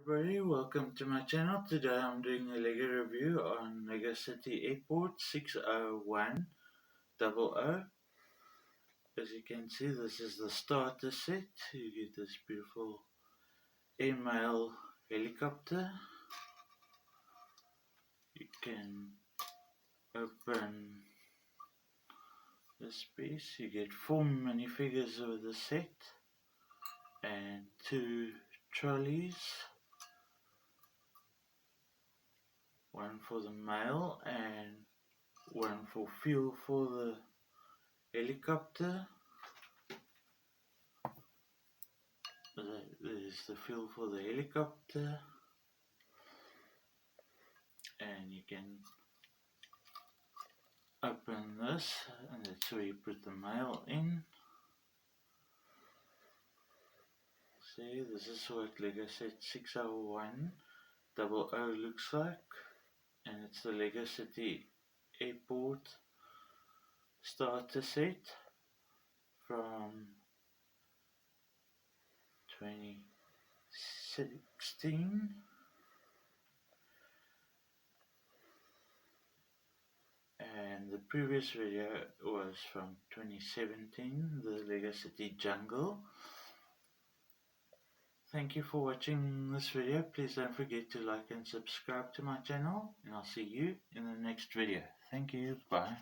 everybody, welcome to my channel. Today I'm doing a LEGO review on LEGO City Airport 60100. As you can see, this is the starter set. You get this beautiful airmail helicopter. You can open this piece. You get 4 minifigures of the set and 2 trolleys. One for the mail and one for fuel for the helicopter. There's the fuel for the helicopter, and you can open this, and that's where you put the mail in. See, this is what LEGO Set 60100 looks like, and it's the LEGO City Airport starter set from 2016. And the previous video was from 2017, the LEGO City Jungle. Thank you for watching this video. Please don't forget to like and subscribe to my channel, and I'll see you in the next video. Thank you. Bye.